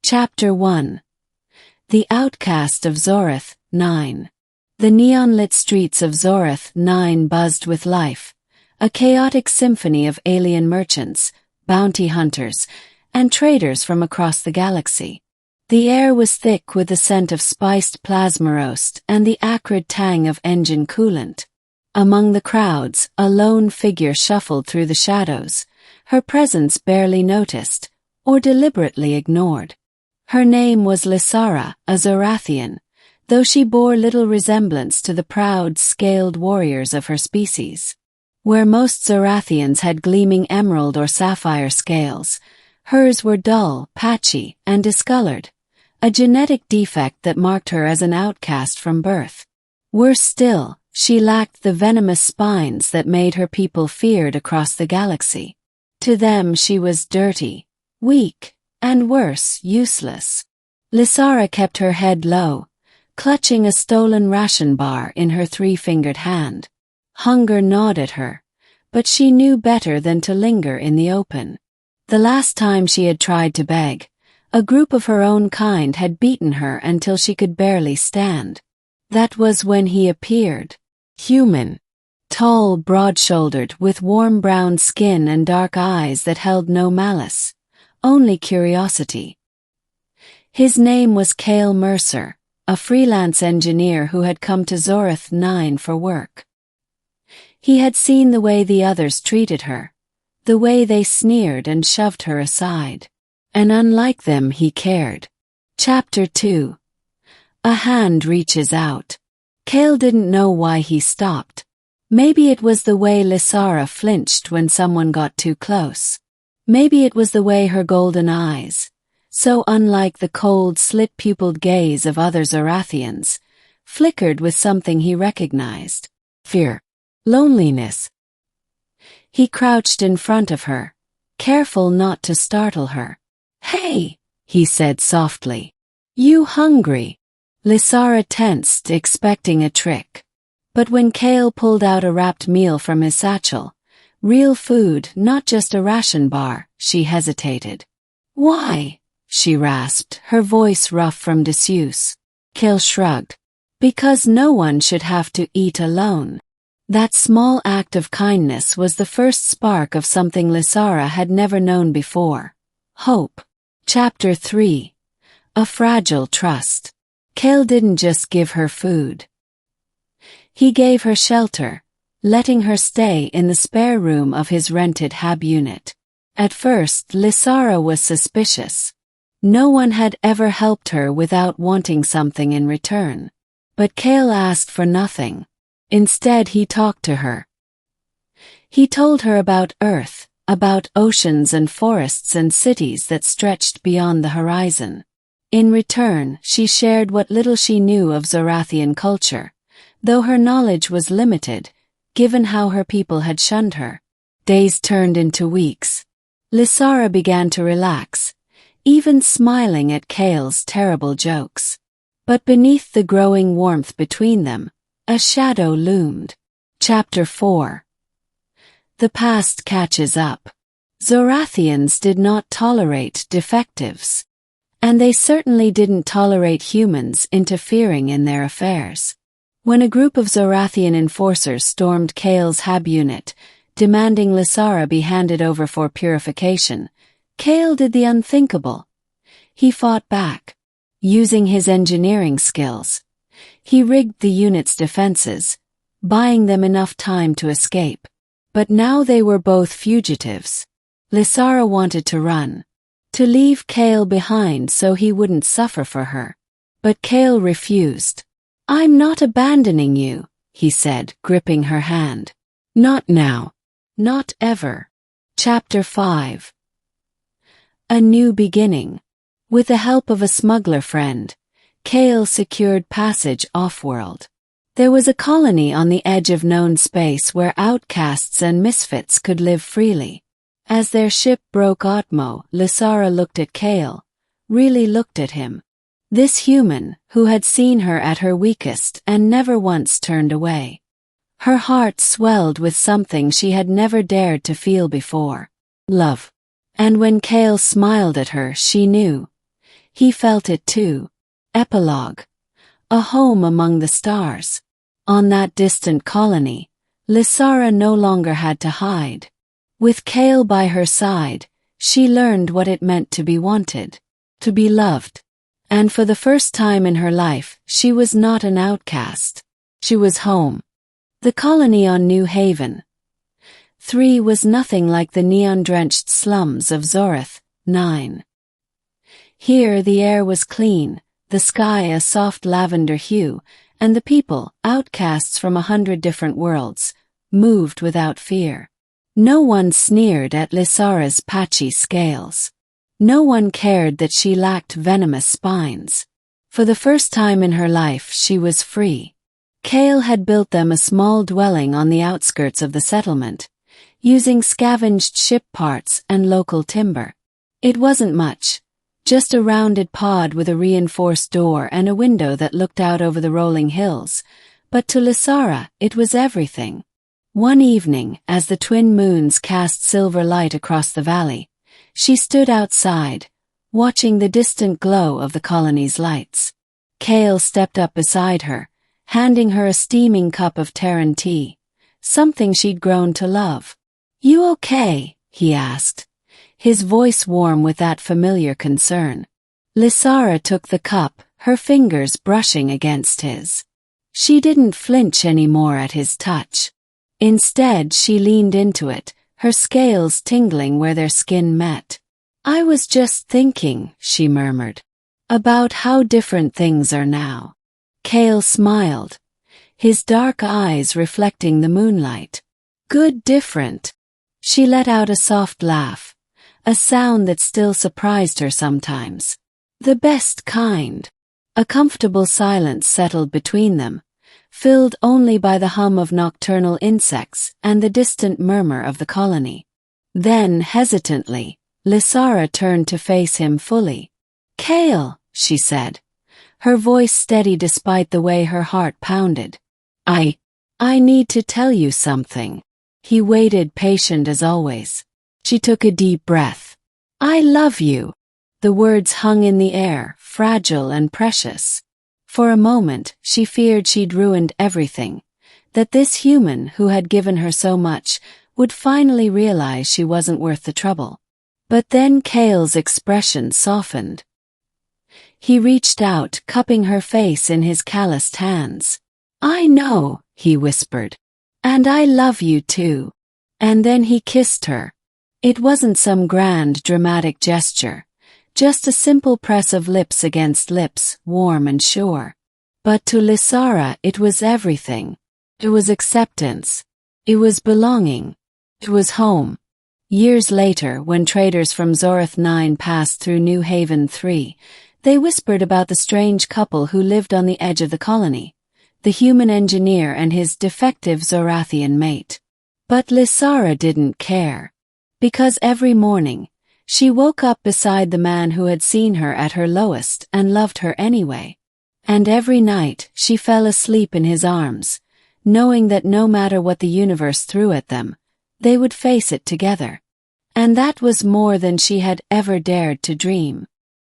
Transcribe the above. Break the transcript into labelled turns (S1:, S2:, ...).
S1: Chapter 1. The Outcast of Zorath, 9. The neon-lit streets of Zorath, 9 buzzed with life, a chaotic symphony of alien merchants, bounty hunters, and traders from across the galaxy. The air was thick with the scent of spiced plasma roast and the acrid tang of engine coolant. Among the crowds, a lone figure shuffled through the shadows, her presence barely noticed, or deliberately ignored. Her name was Lysara, a Zorathian, though she bore little resemblance to the proud, scaled warriors of her species. Where most Zorathians had gleaming emerald or sapphire scales, hers were dull, patchy, and discolored, a genetic defect that marked her as an outcast from birth. Worse still, she lacked the venomous spines that made her people feared across the galaxy. To them she was dirty, weak, and worse, useless. Lysara kept her head low, clutching a stolen ration bar in her three-fingered hand. Hunger gnawed at her, but she knew better than to linger in the open. The last time she had tried to beg, a group of her own kind had beaten her until she could barely stand. That was when he appeared. Human. Tall, broad-shouldered, with warm brown skin and dark eyes that held no malice, only curiosity. His name was Kael Mercer, a freelance engineer who had come to Zorath 9 for work. He had seen the way the others treated her, the way they sneered and shoved her aside. And unlike them, he cared. Chapter 2. A hand reaches out. Kael didn't know why he stopped. Maybe it was the way Lysara flinched when someone got too close. Maybe it was the way her golden eyes, so unlike the cold, slit-pupiled gaze of other Zorathians, flickered with something he recognized. Fear. Loneliness. He crouched in front of her, careful not to startle her. "Hey," he said softly. "You hungry?" Lysara tensed, expecting a trick. But when Kael pulled out a wrapped meal from his satchel, real food, not just a ration bar, she hesitated. "Why?" she rasped, her voice rough from disuse. Kael shrugged. "Because no one should have to eat alone." That small act of kindness was the first spark of something Lysara had never known before. Hope. Chapter 3. A Fragile Trust. Kael didn't just give her food. He gave her shelter, letting her stay in the spare room of his rented hab unit. At first, Lysara was suspicious. No one had ever helped her without wanting something in return. But Kael asked for nothing. Instead, he talked to her. He told her about Earth, about oceans and forests and cities that stretched beyond the horizon. In return, she shared what little she knew of Zorathian culture, though her knowledge was limited, given how her people had shunned her. Days turned into weeks. Lysara began to relax, even smiling at Kael's terrible jokes. But beneath the growing warmth between them, a shadow loomed. Chapter 4. The past catches up. Zorathians did not tolerate defectives. And they certainly didn't tolerate humans interfering in their affairs. When a group of Zorathian enforcers stormed Kael's hab unit, demanding Lysara be handed over for purification, Kael did the unthinkable. He fought back. Using his engineering skills, he rigged the unit's defenses, buying them enough time to escape. But now they were both fugitives. Lysara wanted to run, to leave Kael behind so he wouldn't suffer for her. But Kael refused. "I'm not abandoning you," he said, gripping her hand. "Not now. Not ever." Chapter 5. A New Beginning. With the help of a smuggler friend, Kael secured passage off-world. There was a colony on the edge of known space where outcasts and misfits could live freely. As their ship broke Otmo, Lysara looked at Kael, really looked at him. This human, who had seen her at her weakest and never once turned away. Her heart swelled with something she had never dared to feel before. Love. And when Kael smiled at her, she knew. He felt it too. Epilogue. A home among the stars. On that distant colony, Lysara no longer had to hide. With Kael by her side, she learned what it meant to be wanted, to be loved. And for the first time in her life, she was not an outcast. She was home. The colony on New Haven 3 was nothing like the neon-drenched slums of Zoreth 9. Here the air was clean, the sky a soft lavender hue, and the people, outcasts from 100 different worlds, moved without fear. No one sneered at Lysara's patchy scales. No one cared that she lacked venomous spines. For the first time in her life she was free. Kael had built them a small dwelling on the outskirts of the settlement, using scavenged ship parts and local timber. It wasn't much, just a rounded pod with a reinforced door and a window that looked out over the rolling hills, but to Lysara it was everything. One evening, as the twin moons cast silver light across the valley, she stood outside, watching the distant glow of the colony's lights. Kael stepped up beside her, handing her a steaming cup of Terran tea, something she'd grown to love. "You okay?" he asked, his voice warm with that familiar concern. Lysara took the cup, her fingers brushing against his. She didn't flinch anymore at his touch. Instead, she leaned into it, her scales tingling where their skin met. "I was just thinking," she murmured, "about how different things are now." Kael smiled, his dark eyes reflecting the moonlight. "Good different." She let out a soft laugh, a sound that still surprised her sometimes. "The best kind." A comfortable silence settled between them, filled only by the hum of nocturnal insects and the distant murmur of the colony. Then, hesitantly, Lysara turned to face him fully. "Kael," she said, her voice steady despite the way her heart pounded. I need to tell you something." He waited, patient as always. She took a deep breath. "I love you." The words hung in the air, fragile and precious. For a moment, she feared she'd ruined everything, that this human who had given her so much would finally realize she wasn't worth the trouble. But then Kael's expression softened. He reached out, cupping her face in his calloused hands. "I know," he whispered. "And I love you too." And then he kissed her. It wasn't some grand, dramatic gesture, just a simple press of lips against lips, warm and sure. But to Lysara it was everything. It was acceptance. It was belonging. It was home. Years later, when traders from Zoreth 9 passed through New Haven 3, they whispered about the strange couple who lived on the edge of the colony, the human engineer and his defective Zorathian mate. But Lysara didn't care. Because every morning, she woke up beside the man who had seen her at her lowest and loved her anyway. And every night, she fell asleep in his arms, knowing that no matter what the universe threw at them, they would face it together. And that was more than she had ever dared to dream.